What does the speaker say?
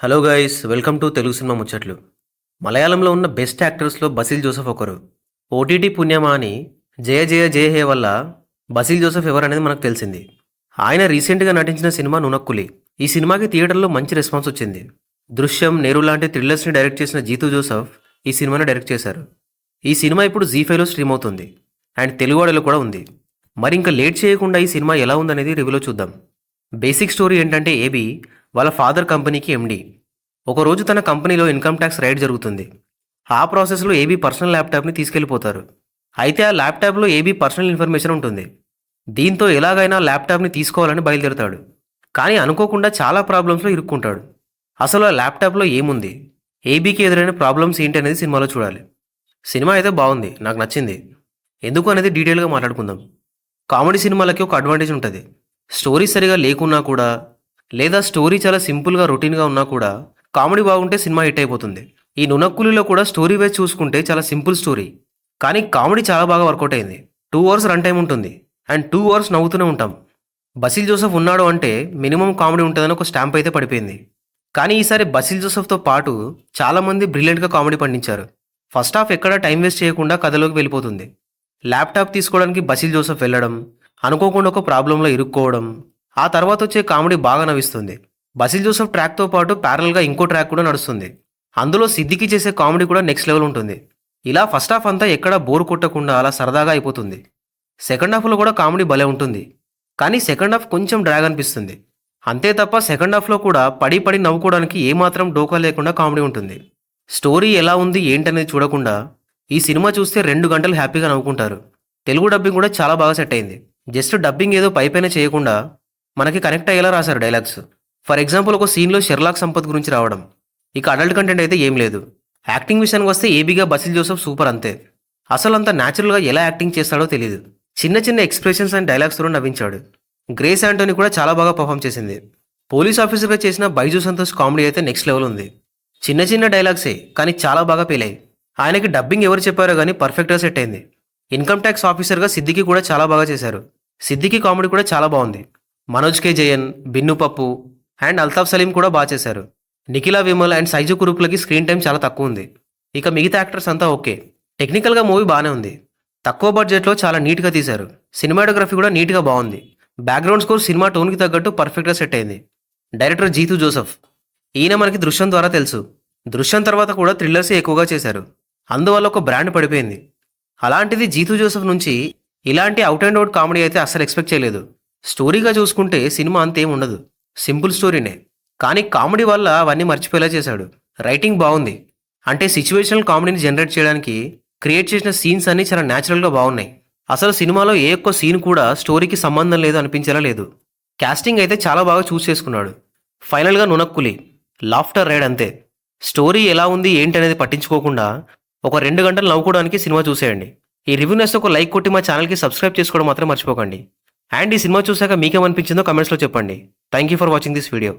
Hello guys, welcome to Telugu cinema ముచ్చట్లు. మలయాళంలో ఉన్న బెస్ట్ యాక్టర్స్లో బసిల్ జోసెఫ్ ఒకరు. ఓటీటీ పుణ్యమా అని జయ జయ జయ హే వల్ల బసిల్ జోసెఫ్ ఎవరనేది మనకు తెలిసింది. ఆయన రీసెంట్గా నటించిన సినిమా నునక్కులి. ఈ సినిమాకి థియేటర్లో మంచి రెస్పాన్స్ వచ్చింది. దృశ్యం, నేరు లాంటి థ్రిల్లర్స్ని డైరెక్ట్ చేసిన జీతూ జోసెఫ్ ఈ సినిమాని డైరెక్ట్ చేశారు. ఈ సినిమా ఇప్పుడు జీ5లో స్ట్రీమ్ అవుతుంది అండ్ తెలుగువాడలో కూడా ఉంది. మరి ఇంకా లేట్ చేయకుండా ఈ సినిమా ఎలా ఉందనేది రివ్యూలో చూద్దాం. బేసిక్ స్టోరీ ఏంటంటే ఏబీ వాళ్ళ ఫాదర్ కంపెనీకి ఎండి. ఒకరోజు తన కంపెనీలో ఇన్కమ్ ట్యాక్స్ రైడ్ జరుగుతుంది. ఆ ప్రాసెస్లో ఏబీ పర్సనల్ ల్యాప్టాప్ని తీసుకెళ్లిపోతారు. అయితే ఆ ల్యాప్టాప్లో ఏబీ పర్సనల్ ఇన్ఫర్మేషన్ ఉంటుంది. దీంతో ఎలాగైనా ల్యాప్టాప్ని తీసుకోవాలని బయలుదేరుతాడు. కానీ అనుకోకుండా చాలా ప్రాబ్లమ్స్లో ఇరుక్కుంటాడు. అసలు ఆ ల్యాప్టాప్లో ఏముంది, ఏబీకి ఎదురైన ప్రాబ్లమ్స్ ఏంటి అనేది సినిమాలో చూడాలి. సినిమా అయితే బాగుంది, నాకు నచ్చింది. ఎందుకు అనేది డీటెయిల్గా మాట్లాడుకుందాం. కామెడీ సినిమాలకి ఒక అడ్వాంటేజ్ ఉంటుంది. స్టోరీ సరిగా లేకున్నా కూడా, లేదా స్టోరీ చాలా సింపుల్గా రొటీన్గా ఉన్నా కూడా కామెడీ బాగుంటే సినిమా హిట్ అయిపోతుంది. ఈ నునక్కులిలో కూడా స్టోరీ వైజ్ చూసుకుంటే చాలా సింపుల్ స్టోరీ, కానీ కామెడీ చాలా బాగా వర్కౌట్ అయింది. 2 అవర్స్ రన్ టైం ఉంటుంది అండ్ 2 అవర్స్ నవ్వుతూనే ఉంటాం. బసిల్ జోసెఫ్ ఉన్నాడు అంటే మినిమం కామెడీ ఉంటుందని ఒక స్టాంప్ అయితే పడిపోయింది. కానీ ఈసారి బసిల్ జోసెఫ్తో పాటు చాలామంది బ్రిలియంట్గా కామెడీ పండించారు. ఫస్ట్ హాఫ్ ఎక్కడా టైం వేస్ట్ చేయకుండా కథలోకి వెళ్ళిపోతుంది. ల్యాప్టాప్ తీసుకోవడానికి బసిల్ జోసెఫ్ వెళ్ళడం, అనుకోకుండా ఒక ప్రాబ్లంలో ఇరుక్కోవడం, ఆ తర్వాత వచ్చే కామెడీ బాగా నవ్విస్తుంది. బసిల్ జోసెఫ్ ట్రాక్తో పాటు ప్యారల్గా ఇంకో ట్రాక్ కూడా నడుస్తుంది. అందులో సిద్దికి చేసే కామెడీ కూడా నెక్స్ట్ లెవెల్ ఉంటుంది. ఇలా ఫస్ట్ హాఫ్ అంతా ఎక్కడా బోర్ కొట్టకుండా అలా సరదాగా అయిపోతుంది. సెకండ్ హాఫ్లో కూడా కామెడీ భలే ఉంటుంది, కానీ సెకండ్ హాఫ్ కొంచెం డ్రాగ్ అనిపిస్తుంది. అంతే తప్ప సెకండ్ హాఫ్లో కూడా పడి పడి నవ్వుకోవడానికి ఏమాత్రం డోకా లేకుండా కామెడీ ఉంటుంది. స్టోరీ ఎలా ఉంది ఏంటనేది చూడకుండా ఈ సినిమా చూస్తే 2 గంటలు హ్యాపీగా నవ్వుకుంటారు. తెలుగు డబ్బింగ్ కూడా చాలా బాగా సెట్ అయింది. జస్ట్ డబ్బింగ్ ఏదో పైపైన చేయకుండా మనకి కనెక్ట్ అయ్యేలా రాశారు డైలాగ్స్. ఫర్ ఎగ్జాంపుల్, ఒక సీన్లో షెర్లాక్ సంపత్ గురించి రావడం. ఇక అడల్ట్ కంటెంట్ అయితే ఏం లేదు. యాక్టింగ్ విషయానికి వస్తే ఏబీగా బసిల్ జోసెఫ్ సూపర్ అంతే. అసలు అంత న్యాచురల్గా ఎలా యాక్టింగ్ చేస్తాడో తెలియదు. చిన్న చిన్న ఎక్స్ప్రెషన్స్ అండ్ డైలాగ్స్తో నవ్వించాడు. గ్రేస్ యాంటోనీ కూడా చాలా బాగా పర్ఫామ్ చేసింది. పోలీస్ ఆఫీసర్గా చేసిన బైజూ సంతోష్ కామెడీ అయితే నెక్స్ట్ లెవెల్ ఉంది. చిన్న చిన్న డైలాగ్సే కానీ చాలా బాగా పేలాయి. ఆయనకి డబ్బింగ్ ఎవరు చెప్పారో కానీ పర్ఫెక్ట్గా సెట్ అయింది. ఇన్కమ్ ట్యాక్స్ ఆఫీసర్గా సిద్దికి కూడా చాలా బాగా చేశారు. సిద్దికి కామెడీ కూడా చాలా బాగుంది. మనోజ్ కే జయన్, బిన్ను పప్పు అండ్ అల్తాఫ్ సలీం కూడా బాగా చేశారు. నిఖిలా విమల్ అండ్ సైజు కురూప్లకి స్క్రీన్ టైం చాలా తక్కువ ఉంది. ఇక మిగతా యాక్టర్స్ అంతా ఓకే. టెక్నికల్గా మూవీ బాగానే ఉంది. తక్కువ బడ్జెట్లో చాలా నీట్గా తీశారు. సినిమాటోగ్రఫీ కూడా నీట్గా బాగుంది. బ్యాక్గ్రౌండ్ స్కోర్ సినిమా టోన్కి తగ్గట్టు పర్ఫెక్ట్గా సెట్ అయింది. Director Jeethu Joseph. ఈయన మనకి దృశ్యం ద్వారా తెలుసు. దృశ్యం తర్వాత కూడా థ్రిల్లర్సే ఎక్కువగా చేశారు. అందువల్ల ఒక బ్రాండ్ పడిపోయింది. అలాంటిది జీతూ జోసెఫ్ నుంచి ఇలాంటి అవుట్ అండ్ అవుట్ కామెడీ అయితే అస్సలు ఎక్స్పెక్ట్ చేయలేదు. స్టోరీగా చూసుకుంటే సినిమా అంతేం ఉండదు, సింపుల్ స్టోరీనే. కానీ కామెడీ వల్ల అవన్నీ మర్చిపోయేలా చేశాడు. రైటింగ్ బాగుంది. అంటే సిచ్యువేషనల్ కామెడీని జనరేట్ చేయడానికి క్రియేట్ చేసిన సీన్స్ అన్నీ చాలా న్యాచురల్గా బాగున్నాయి. అసలు సినిమాలో ఏ ఒక్క సీన్ కూడా స్టోరీకి సంబంధం లేదు అనిపించేలా లేదు. క్యాస్టింగ్ అయితే చాలా బాగా చూస్ చేసుకున్నాడు. ఫైనల్గా నునక్కులి లాఫ్టర్ రైడ్ అంతే. స్టోరీ ఎలా ఉంది ఏంటనేది పట్టించుకోకుండా ఒక 2 గంటలు నవ్వుకోవడానికి సినిమా చూసేయండి. ఈ రివ్యూ నచ్చితే ఒక లైక్ కొట్టి మా ఛానల్కి సబ్స్క్రైబ్ చేసుకోవడం మాత్రం మర్చిపోకండి. అండ్ ఈ సినిమా చూసాక మీకేమనిపించిందో కమెంట్స్లో చెప్పండి. Thank you for watching this video.